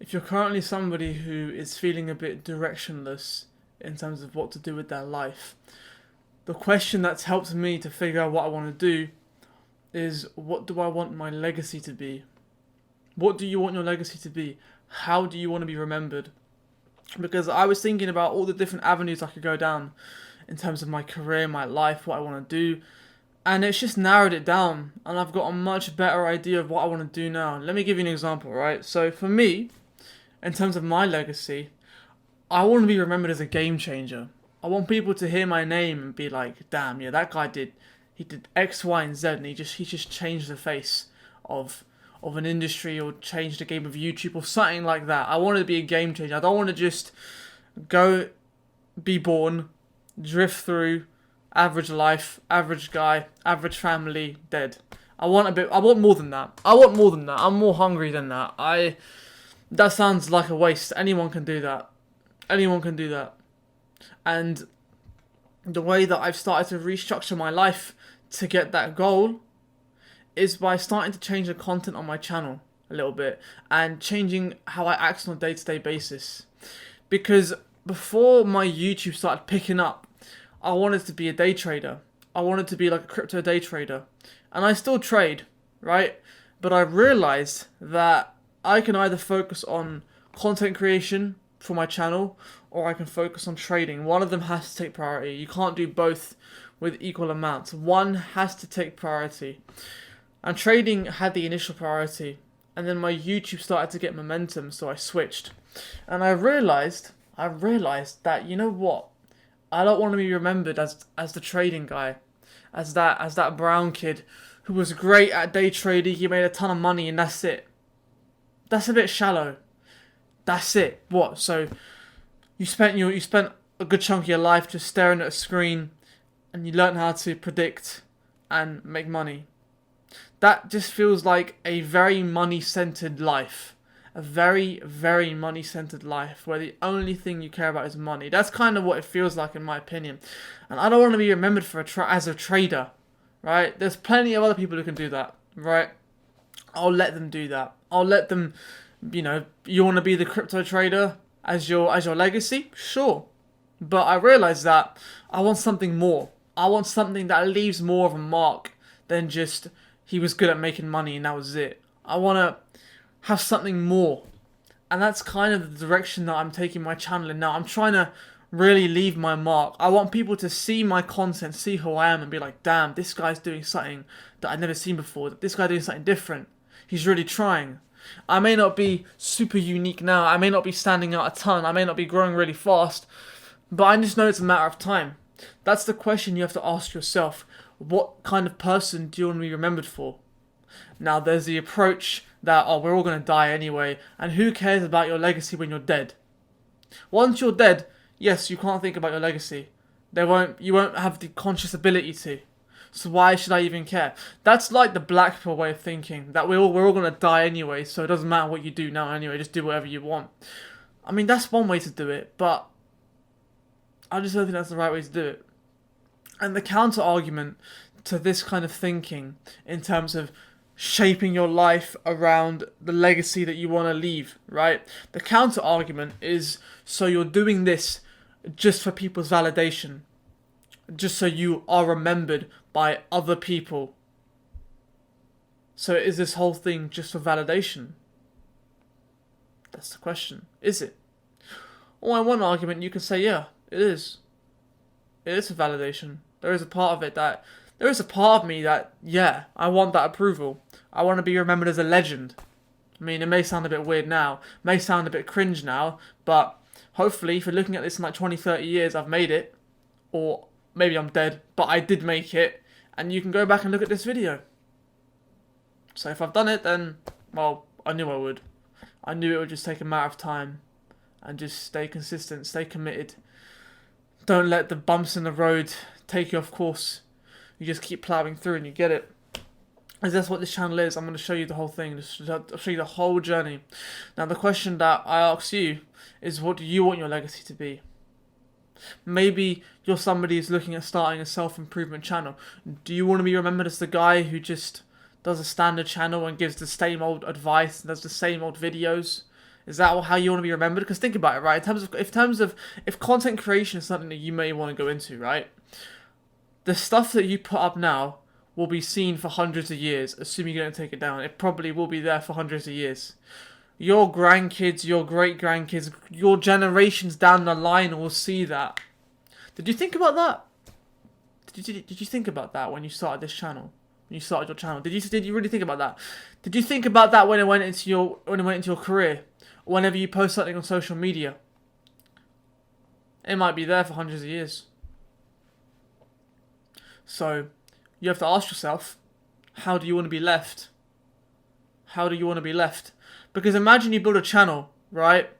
if you're currently somebody who is feeling a bit directionless in terms of what to do with their life, the question that's helped me to figure out what I want to do is, what do I want my legacy to be? What do you want your legacy to be? How do you want to be remembered? Because I was thinking about all the different avenues I could go down in terms of my career, my life, what I want to do, and it's just narrowed it down, and I've got a much better idea of what I want to do now. Let me give you an example, right? So for me, in terms of my legacy, I want to be remembered as a game changer. I want people to hear my name and be like, "Damn, yeah, that guy did X, Y, and Z, and he just changed the face of an industry, or changed the game of YouTube, or something like that." I want to be a game changer. I don't want to just go, be born, drift through, average life, average guy, average family, dead. I want a bit. I want more than that. I want more than that. I'm more hungry than that. That sounds like a waste. Anyone can do that. Anyone can do that. And the way that I've started to restructure my life to get that goal is by starting to change the content on my channel a little bit, and changing how I act on a day-to-day basis. Because before my YouTube started picking up, I wanted to be a day trader. I wanted to be like a crypto day trader. And I still trade, right? But I realized that I can either focus on content creation for my channel, or I can focus on trading. One of them has to take priority. You can't do both with equal amounts. One has to take priority. And trading had the initial priority. And then my YouTube started to get momentum, so I switched. And I realized that, you know what? I don't want to be remembered as the trading guy, as that brown kid who was great at day trading. He made a ton of money, and that's it. That's a bit shallow. That's it. What? So you spent a good chunk of your life just staring at a screen, and you learned how to predict and make money. That just feels like a very money-centered life. A very, very money-centered life where the only thing you care about is money. That's kind of what it feels like, in my opinion. And I don't want to be remembered for as a trader, right? There's plenty of other people who can do that, right? I'll let them do that. I'll let them, you want to be the crypto trader as your legacy? Sure. But I realize that I want something more. I want something that leaves more of a mark than just he was good at making money and that was it. I want to have something more. And that's kind of the direction that I'm taking my channel in now. I'm trying to really leave my mark. I want people to see my content, see who I am, and be like, "Damn, this guy's doing something that I've never seen before. This guy's doing something different. He's really trying." I may not be super unique now. I may not be standing out a ton. I may not be growing really fast. But I just know it's a matter of time. That's the question you have to ask yourself. What kind of person do you want to be remembered for? Now, there's the approach that, we're all going to die anyway, and who cares about your legacy when you're dead? Once you're dead, yes, you can't think about your legacy. You won't have the conscious ability to. So why should I even care? That's like the black pill way of thinking, that we're all going to die anyway, so it doesn't matter what you do now anyway, just do whatever you want. I mean, that's one way to do it, but I just don't think that's the right way to do it. And the counter argument to this kind of thinking, in terms of shaping your life around the legacy that you want to leave, right? The counter argument is, so you're doing this just for people's validation, just so you are remembered by other people. So is this whole thing just for validation? That's the question. Is it? Or in one argument you can say, yeah, it is. It is for validation. There is a part of me that, yeah, I want that approval. I want to be remembered as a legend. I mean, it may sound a bit weird now, may sound a bit cringe now, but hopefully, if you're looking at this in like 20, 30 years, I've made it. Or maybe I'm dead, but I did make it, and you can go back and look at this video. So if I've done it, then, well, I knew I would. I knew it would just take a matter of time, and just stay consistent, stay committed. Don't let the bumps in the road take you off course. You just keep plowing through and you get it. As that's what this channel is. I'm going to show you the whole thing. I'll show you the whole journey. Now, the question that I ask you is, what do you want your legacy to be? Maybe you're somebody who's looking at starting a self-improvement channel. Do you want to be remembered as the guy who just does a standard channel and gives the same old advice and does the same old videos? Is that how you want to be remembered? Because think about it, right? If content creation is something that you may want to go into, right? The stuff that you put up now will be seen for hundreds of years, assuming you don't take it down. It probably will be there for hundreds of years. Your grandkids, your great grandkids, your generations down the line will see that. Did you think about that? Did you think about that when you started this channel? When you started your channel, did you really think about that? Did you think about that when it went into your career? Or whenever you post something on social media, it might be there for hundreds of years. So you have to ask yourself, how do you want to be left? How do you want to be left? Because imagine you build a channel, right?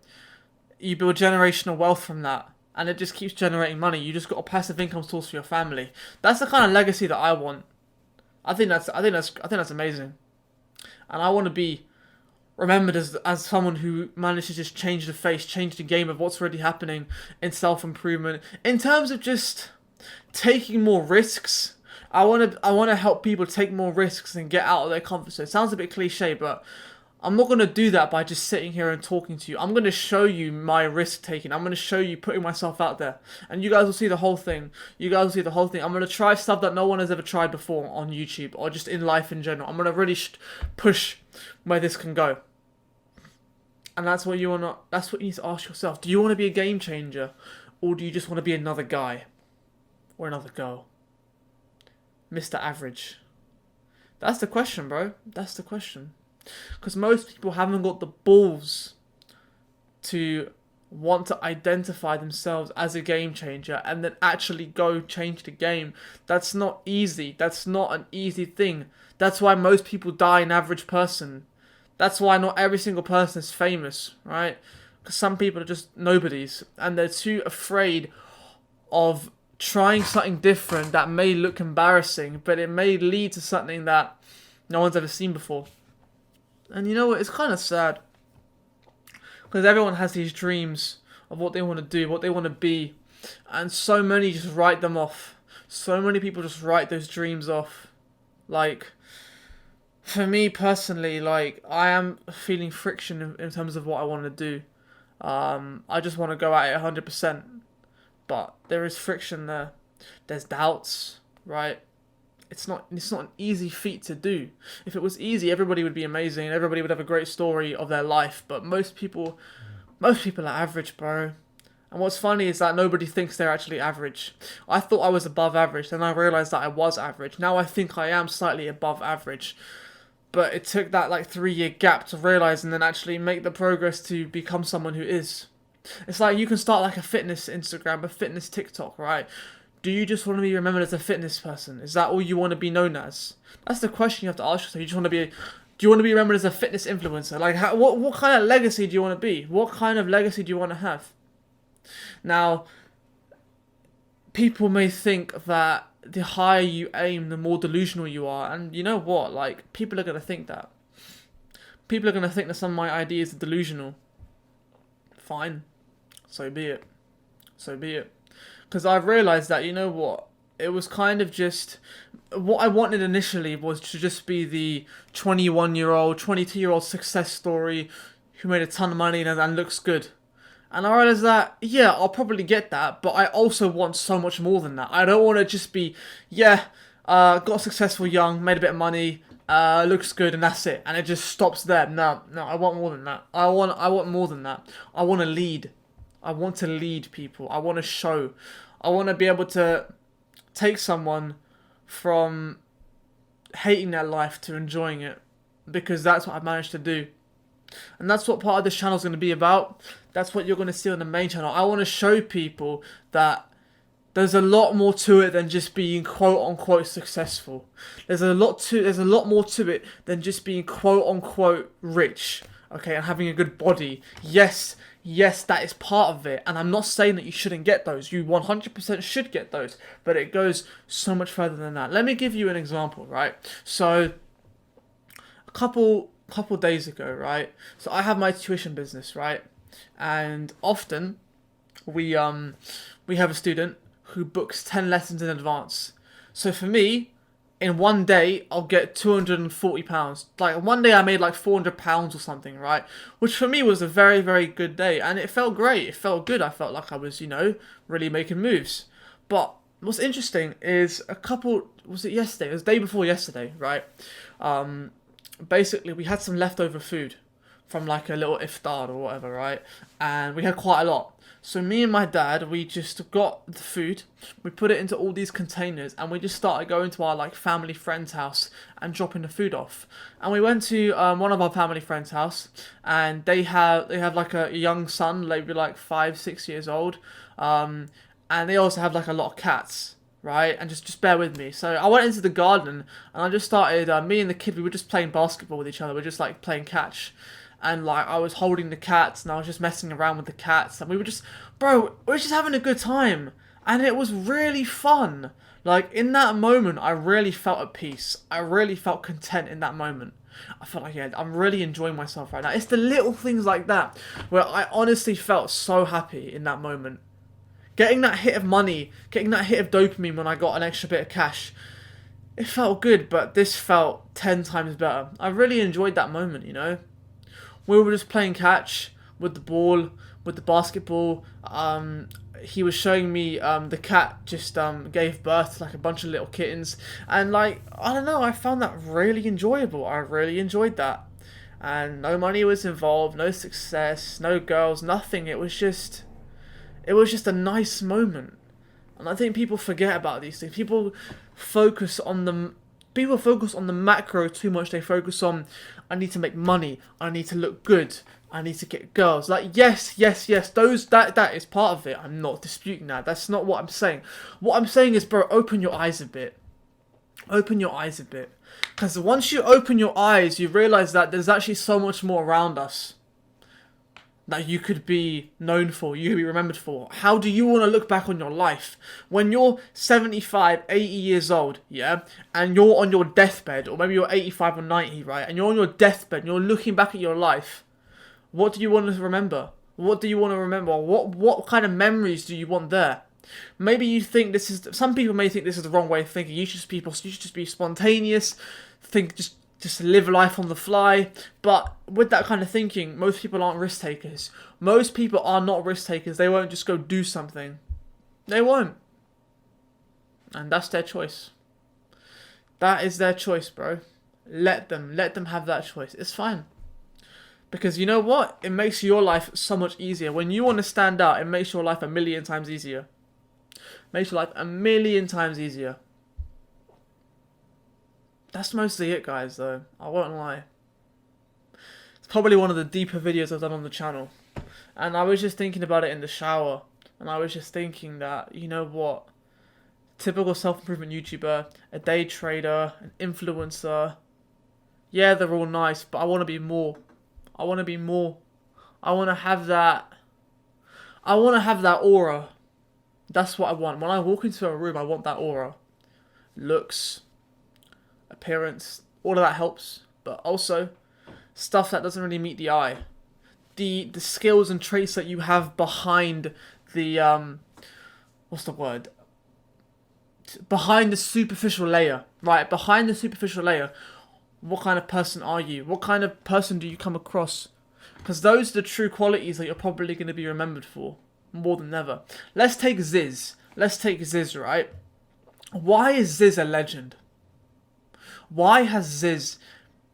You build generational wealth from that, and it just keeps generating money. You just got a passive income source for your family. That's the kind of legacy that I want. I think that's amazing, and I want to be remembered as someone who managed to just change the game of what's already happening in self-improvement, in terms of just taking more risks. I want to help people take more risks and get out of their comfort zone. It sounds a bit cliche, but I'm not going to do that by just sitting here and talking to you. I'm going to show you my risk taking. I'm going to show you putting myself out there. And you guys will see the whole thing. I'm going to try stuff that no one has ever tried before on YouTube or just in life in general. I'm going to really push where this can go. And that's what you need to ask yourself. Do you want to be a game changer? Or do you just want to be another guy? Or another girl? Mr. Average. That's the question, bro. That's the question. Because most people haven't got the balls to want to identify themselves as a game changer and then actually go change the game. That's not easy. That's not an easy thing. That's why most people die an average person. That's why not every single person is famous, right? Because some people are just nobodies and they're too afraid of trying something different that may look embarrassing, but it may lead to something that no one's ever seen before. And you know what? It's kind of sad. Because everyone has these dreams of what they want to do, what they want to be. And so many just write them off. So many people just write those dreams off. Like, for me personally, like, I am feeling friction in terms of what I want to do. I just want to go at it 100%. But there is friction there. There's doubts, right? It's not an easy feat to do. If it was easy, everybody would be amazing. Everybody would have a great story of their life. But most people are average, bro. And what's funny is that nobody thinks they're actually average. I thought I was above average, then I realized that I was average. Now I think I am slightly above average. But it took that 3-year gap to realize and then actually make the progress to become someone who is. It's like you can start like a fitness Instagram, a fitness TikTok, right? Do you just want to be remembered as a fitness person? Is that all you want to be known as? That's the question you have to ask yourself. Do you want to be remembered as a fitness influencer? Like, what kind of legacy do you want to be? What kind of legacy do you want to have? Now, people may think that the higher you aim, the more delusional you are. And you know what? Like, people are going to think that. People are going to think that some of my ideas are delusional. Fine. So be it. So be it. Because I've realised that, you know what, it was kind of just, what I wanted initially was to just be the 21-year-old, 22-year-old success story who made a ton of money and looks good. And I realised that, yeah, I'll probably get that, but I also want so much more than that. I don't want to just be, got successful young, made a bit of money, looks good, and that's it. And it just stops there. No, I want more than that. I want more than that. I want to lead. I want to lead people. I want to show. I want to be able to take someone from hating their life to enjoying it. Because that's what I've managed to do. And that's what part of this channel is going to be about. That's what you're going to see on the main channel. I want to show people that there's a lot more to it than just being quote-unquote successful. There's a lot more to it than just being quote-unquote rich. Okay, and having a good body. Yes, that is part of it. And I'm not saying that you shouldn't get those. You 100% should get those. But it goes so much further than that. Let me give you an example, right? So, a couple days ago, right? So I have my tuition business, right? And often, we have a student who books 10 lessons in advance. So for me, in one day I'll get £240. Like one day I made like £400 or something, right? Which for me was a very, very good day, and it felt great. It felt good. I felt like I was, really making moves. But what's interesting is was it yesterday? It was the day before yesterday, right? Basically we had some leftover food from like a little iftar or whatever, right? And we had quite a lot. So me and my dad, we just got the food, we put it into all these containers, and we just started going to our like family friend's house and dropping the food off. And we went to one of our family friends' house, and they have like a young son, maybe like 5-6 years old, and they also have like a lot of cats, right? And just bear with me. So I went into the garden and I just started. Me and the kid, we were just playing basketball with each other. We're just like playing catch. And like I was holding the cats and I was just messing around with the cats, and we were just having a good time, and it was really fun. Like in that moment I really felt at peace. I really felt content in that moment. I felt like, yeah, I'm really enjoying myself right now. It's the little things like that where I honestly felt so happy in that moment. Getting that hit of money, getting that hit of dopamine when I got an extra bit of cash, it felt good, but this felt 10 times better. I really enjoyed that moment, We were just playing catch with the ball, with the basketball. He was showing me the cat just gave birth to like a bunch of little kittens. And like, I don't know, I found that really enjoyable. I really enjoyed that. And no money was involved, no success, no girls, nothing. It was just a nice moment. And I think people forget about these things. People focus on the macro too much. They focus on, I need to make money, I need to look good, I need to get girls. Like, yes, that is part of it. I'm not disputing that. That's not what I'm saying. What I'm saying is, bro, open your eyes a bit. Open your eyes a bit. Because once you open your eyes, you realise that there's actually so much more around us that you could be known for, you could be remembered for. How do you want to look back on your life? When you're 75, 80 years old, yeah, and you're on your deathbed, or maybe you're 85 or 90, right, and you're on your deathbed, and you're looking back at your life, what do you want to remember? What do you want to remember? What kind of memories do you want there? Maybe you think some people may think this is the wrong way of thinking. You should just be spontaneous, just live life on the fly. But with that kind of thinking, most people aren't risk takers. Most people are not risk takers. They won't just go do something. They won't. And that's their choice. That is their choice, bro. Let them have that choice. It's fine. Because you know what? It makes your life so much easier. When you want to stand out, it makes your life a million times easier. Makes your life a million times easier. That's mostly it, guys, though. I won't lie. It's probably one of the deeper videos I've done on the channel. And I was just thinking about it in the shower. And I was just thinking that, you know what? Typical self-improvement YouTuber, a day trader, an influencer. Yeah, they're all nice, but I want to be more. I want to be more. I want to have that aura. That's what I want. When I walk into a room, I want that aura. Looks, appearance, all of that helps. But also, stuff that doesn't really meet the eye. The skills and traits that you have behind the, what's the word? Behind the superficial layer, right? Behind the superficial layer, what kind of person are you? What kind of person do you come across? Because those are the true qualities that you're probably going to be remembered for, more than ever. Let's take Ziz, right? Why is Ziz a legend? Why has Ziz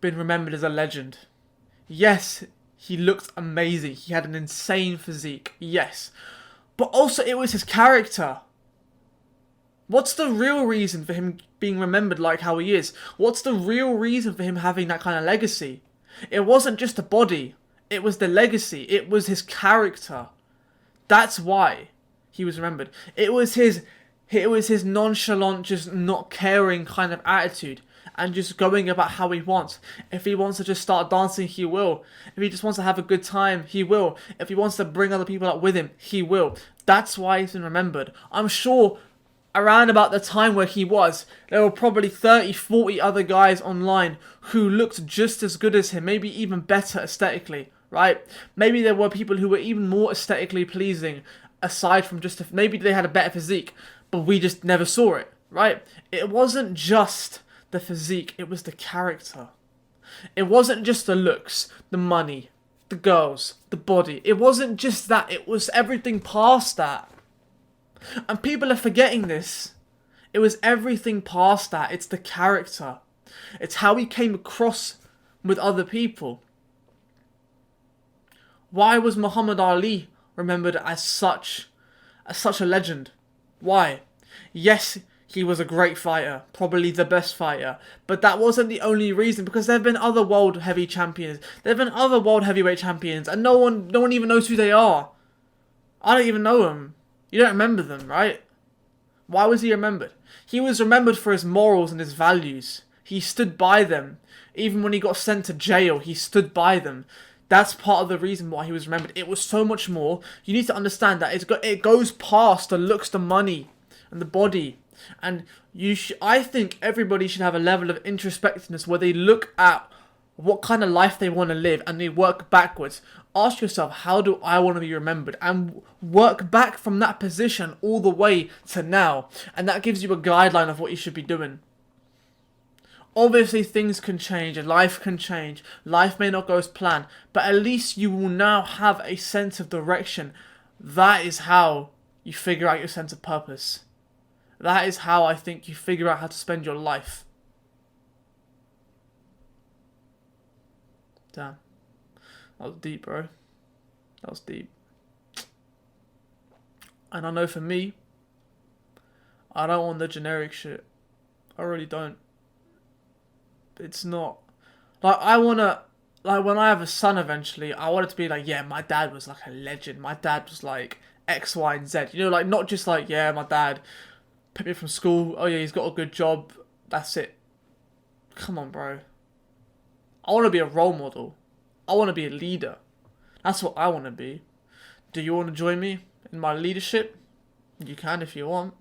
been remembered as a legend? Yes, he looked amazing. He had an insane physique, yes. But also, it was his character. What's the real reason for him being remembered like how he is? What's the real reason for him having that kind of legacy? It wasn't just the body. It was the legacy. It was his character. That's why he was remembered. It was his nonchalant, just not caring kind of attitude. And just going about how he wants. If he wants to just start dancing, he will. If he just wants to have a good time, he will. If he wants to bring other people up with him, he will. That's why he's been remembered. I'm sure around about the time where he was, there were probably 30, 40 other guys online who looked just as good as him, maybe even better aesthetically, right? Maybe there were people who were even more aesthetically pleasing, aside from maybe they had a better physique, but we just never saw it, right? It wasn't just the physique, it was the character. It wasn't just the looks, the money, the girls, the body. It wasn't just that, it was everything past that. And people are forgetting this. It was everything past that. It's the character. It's how he came across with other people. Why was Muhammad Ali remembered as such a legend? Why? Yes, he was a great fighter, probably the best fighter, but that wasn't the only reason, because there have been other world heavy champions. There have been other world heavyweight champions, and no one even knows who they are. I don't even know them. You don't remember them, right? Why was he remembered? He was remembered for his morals and his values. He stood by them. Even when he got sent to jail, he stood by them. That's part of the reason why he was remembered. It was so much more. You need to understand that it goes past the looks, the money, and the body. And I think everybody should have a level of introspectiveness where they look at what kind of life they want to live and they work backwards. Ask yourself, how do I want to be remembered? And work back from that position all the way to now. And that gives you a guideline of what you should be doing. Obviously, things can change and life can change. Life may not go as planned, but at least you will now have a sense of direction. That is how you figure out your sense of purpose. That is how I think you figure out how to spend your life. Damn. That was deep, bro. That was deep. And I know for me, I don't want the generic shit. I really don't. It's not... Like, I wanna... Like, when I have a son eventually, I want it to be like, yeah, my dad was like a legend. My dad was like X, Y, and Z. You know, like, not just like, yeah, my dad picked me from school. Oh, yeah, he's got a good job. That's it. Come on, bro. I want to be a role model. I want to be a leader. That's what I want to be. Do you want to join me in my leadership? You can if you want.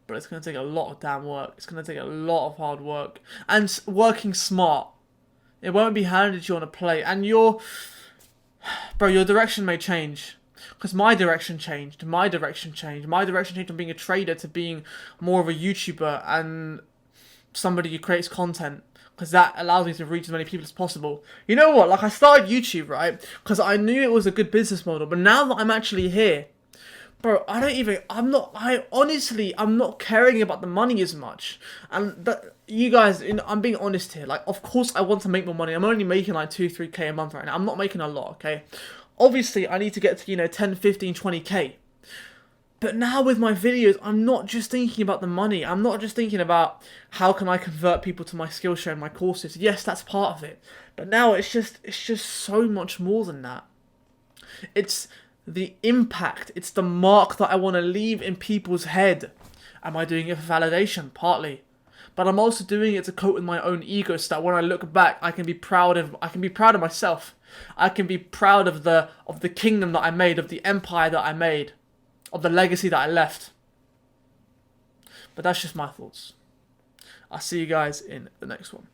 But it's going to take a lot of damn work. It's going to take a lot of hard work. And working smart. It won't be handed to you on a plate. And your direction may change. Because my direction changed. My direction changed from being a trader to being more of a YouTuber and somebody who creates content. Because that allows me to reach as many people as possible. You know what? Like, I started YouTube, right? Because I knew it was a good business model. But now that I'm actually here, bro, I'm not caring about the money as much. And that, you guys, I'm being honest here. Like, of course I want to make more money. I'm only making like 2-3k a month right now. I'm not making a lot, okay? Obviously, I need to get to, 10, 15, 20k. But now with my videos, I'm not just thinking about the money. I'm not just thinking about how can I convert people to my Skillshare and my courses. Yes, that's part of it. But now it's just so much more than that. It's the impact. It's the mark that I want to leave in people's head. Am I doing it for validation? Partly. But I'm also doing it to cope with my own ego so that when I look back, I can be proud of myself. I can be proud of the kingdom that I made, of the empire that I made, of the legacy that I left. But that's just my thoughts. I'll see you guys in the next one.